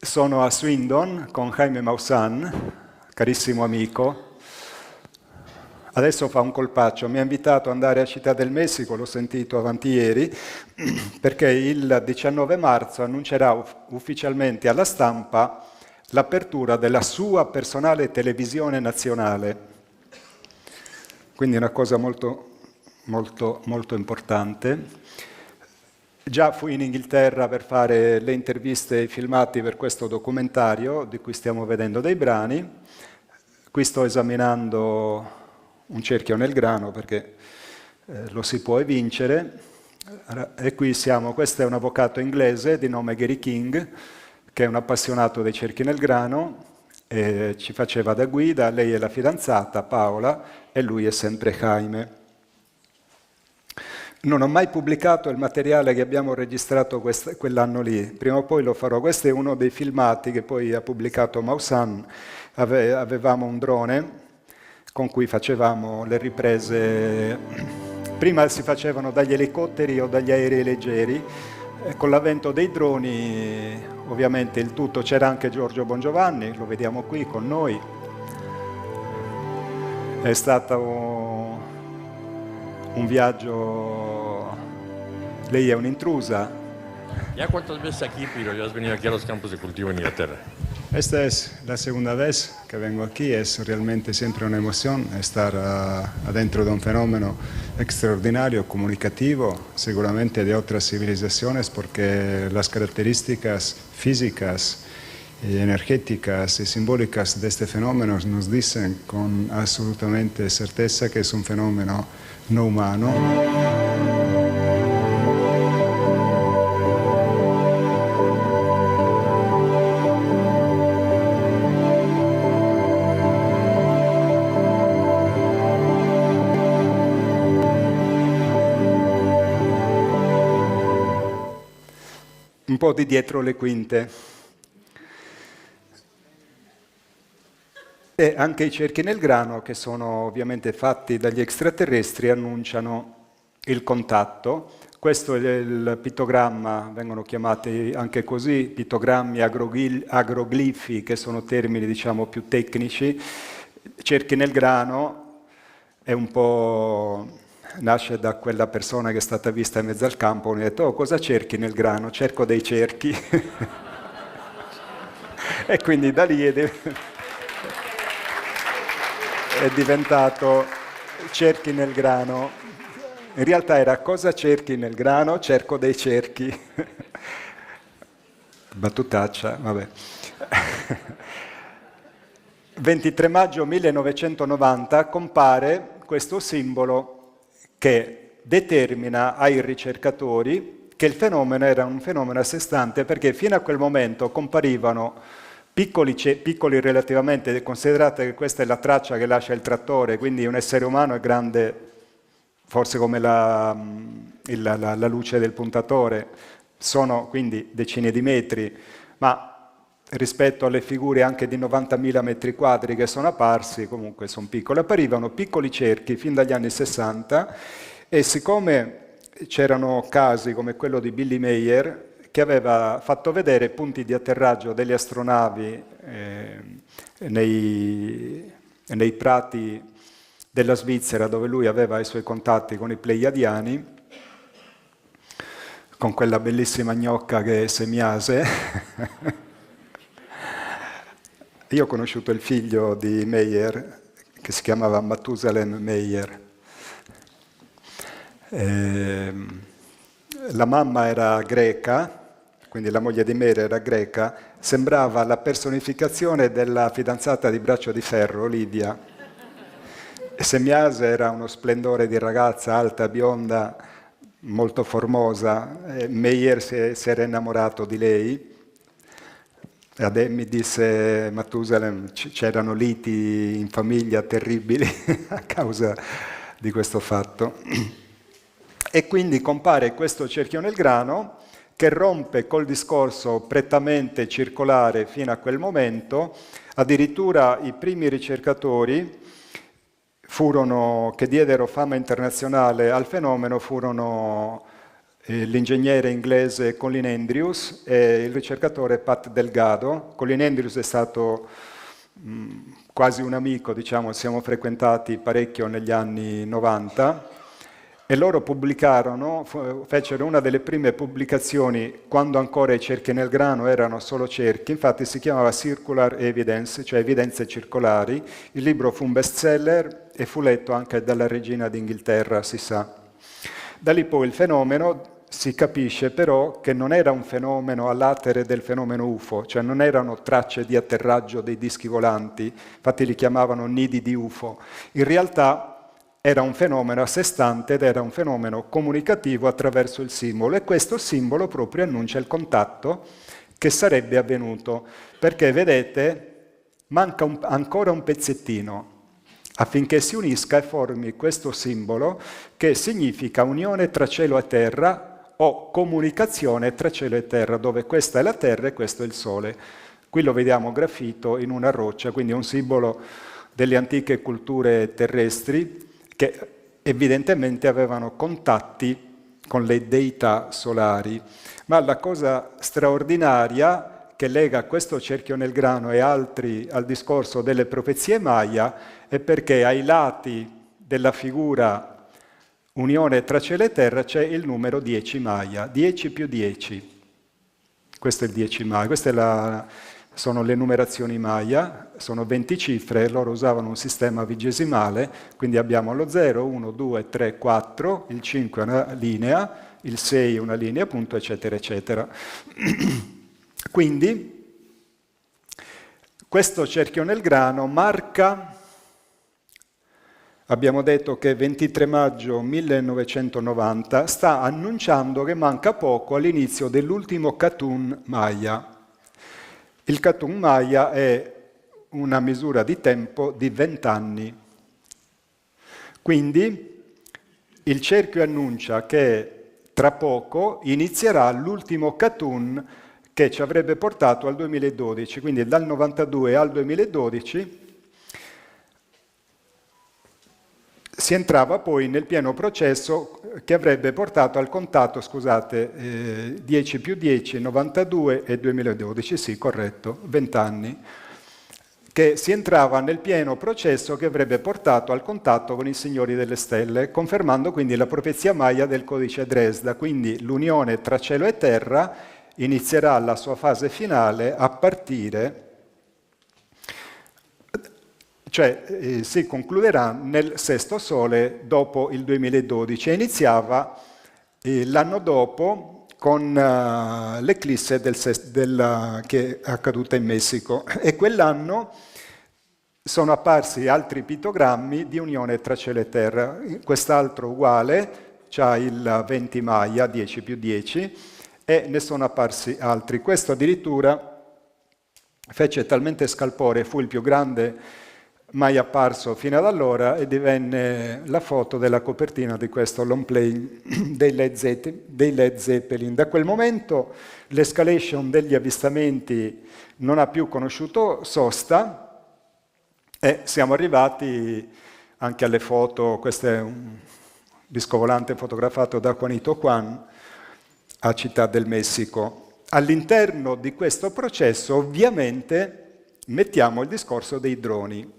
Sono a Swindon con Jaime Maussan, carissimo amico. Adesso fa un colpaccio, mi ha invitato ad andare a Città del Messico, l'ho sentito avanti ieri, perché il 19 marzo annuncerà ufficialmente alla stampa l'apertura della sua personale televisione nazionale. Quindi una cosa molto, molto, molto importante. Già fui in Inghilterra per fare le interviste e i filmati per questo documentario di cui stiamo vedendo dei brani. Qui sto esaminando un cerchio nel grano perché lo si può evincere. E qui siamo, questo è un avvocato inglese di nome Gary King, che è un appassionato dei cerchi nel grano, e ci faceva da guida. Lei è la fidanzata, Paola, e lui è sempre Jaime. Non ho mai pubblicato il materiale che abbiamo registrato quell'anno lì, prima o poi lo farò. Questo è uno dei filmati che poi ha pubblicato Maussan. Avevamo un drone con cui facevamo le riprese. Prima si facevano dagli elicotteri o dagli aerei leggeri, con l'avvento dei droni ovviamente il tutto, c'era anche Giorgio Bongiovanni, lo vediamo qui con noi. È stato un viaggio, lei è un'intrusa. ¿Ya cuántas veces aquí, Piro, ya has venido aquí a los campos de cultivo en Inglaterra? Esta es la segunda vez que vengo aquí, es realmente siempre una emoción estar adentro de un fenómeno extraordinario, comunicativo, seguramente de otras civilizaciones, porque las características físicas, energéticas y simbólicas de este fenómeno nos dicen con absolutamente certeza que es un fenómeno no humano. Un po' di dietro le quinte. E anche i cerchi nel grano, che sono ovviamente fatti dagli extraterrestri, annunciano il contatto. Questo è il pittogramma, vengono chiamati anche così, pittogrammi, agroglifi, che sono termini diciamo più tecnici. Cerchi nel grano è un po'... nasce da quella persona che è stata vista in mezzo al campo, mi ha detto: oh, cosa cerchi nel grano? Cerco dei cerchi. E quindi da lì è diventato cerchi nel grano. In realtà era: cosa cerchi nel grano? Cerco dei cerchi. Battutaccia, vabbè. 23 maggio 1990 compare questo simbolo che determina ai ricercatori che il fenomeno era un fenomeno a sé stante, perché fino a quel momento comparivano piccoli relativamente, considerate che questa è la traccia che lascia il trattore, quindi un essere umano è grande forse come la luce del puntatore, sono quindi decine di metri, ma rispetto alle figure anche di 90.000 metri quadri che sono apparsi, comunque sono piccoli. Apparivano piccoli cerchi fin dagli anni 60 e siccome c'erano casi come quello di Billy Meyer, che aveva fatto vedere punti di atterraggio delle astronavi nei prati della Svizzera, dove lui aveva i suoi contatti con i pleiadiani, con quella bellissima gnocca che è Semiase. Io ho conosciuto il figlio di Meyer, che si chiamava Mathusalem Meyer. La mamma era greca, quindi la moglie di Meyer era greca, sembrava la personificazione della fidanzata di Braccio di Ferro, Livia. Semiase era uno splendore di ragazza, alta, bionda, molto formosa. Meyer si era innamorato di lei. Mi disse Mathusalem, c'erano liti in famiglia terribili a causa di questo fatto. E quindi compare questo cerchio nel grano che rompe col discorso prettamente circolare fino a quel momento. Addirittura i primi ricercatori che diedero fama internazionale al fenomeno furono l'ingegnere inglese Colin Andrews e il ricercatore Pat Delgado. Colin Andrews è stato quasi un amico, diciamo, siamo frequentati parecchio negli anni 90, e loro fecero una delle prime pubblicazioni quando ancora i cerchi nel grano erano solo cerchi, infatti si chiamava Circular Evidence, cioè evidenze circolari. Il libro fu un bestseller e fu letto anche dalla regina d'Inghilterra, si sa. Da lì poi il fenomeno si capisce però che non era un fenomeno all'atere del fenomeno UFO, cioè non erano tracce di atterraggio dei dischi volanti, infatti li chiamavano nidi di UFO. In realtà era un fenomeno a sé stante ed era un fenomeno comunicativo attraverso il simbolo, e questo simbolo proprio annuncia il contatto che sarebbe avvenuto, perché vedete manca ancora un pezzettino affinché si unisca e formi questo simbolo che significa unione tra cielo e terra o comunicazione tra cielo e terra, dove questa è la terra e questo è il sole. Qui lo vediamo grafito in una roccia, quindi è un simbolo delle antiche culture terrestri che evidentemente avevano contatti con le deità solari. Ma la cosa straordinaria che lega questo cerchio nel grano e altri al discorso delle profezie Maya è perché ai lati della figura unione tra cielo e terra c'è il numero 10 Maya, 10 più 10. Questo è il 10 Maya, sono le numerazioni Maya, sono 20 cifre, loro usavano un sistema vigesimale, quindi abbiamo lo 0, 1, 2, 3, 4, il 5 è una linea, il 6 è una linea, appunto, eccetera, eccetera. Quindi questo cerchio nel grano marca, abbiamo detto che 23 maggio 1990, sta annunciando che manca poco all'inizio dell'ultimo Katun Maya. Il Katun Maya è una misura di tempo di 20 anni. Quindi il cerchio annuncia che tra poco inizierà l'ultimo Katun che ci avrebbe portato al 2012, quindi dal 92 al 2012 si entrava poi nel pieno processo che avrebbe portato al contatto, 10 più 10, 92 e 2012, sì, corretto, 20 anni, che si entrava nel pieno processo che avrebbe portato al contatto con i signori delle stelle, confermando quindi la profezia Maya del codice Dresda, quindi l'unione tra cielo e terra inizierà la sua fase finale a partire, cioè si concluderà nel sesto sole dopo il 2012 e iniziava l'anno dopo con l'eclisse che è accaduta in Messico, e quell'anno sono apparsi altri pittogrammi di unione tra cielo e terra, quest'altro uguale, c'ha il 20 Maya, 10 più 10, e ne sono apparsi altri. Questo addirittura fece talmente scalpore, fu il più grande mai apparso fino ad allora, e divenne la foto della copertina di questo long play dei Led Zeppelin. Da quel momento l'escalation degli avvistamenti non ha più conosciuto sosta e siamo arrivati anche alle foto. Questo è un disco volante fotografato da Juanito Juan a Città del Messico. All'interno di questo processo ovviamente mettiamo il discorso dei droni.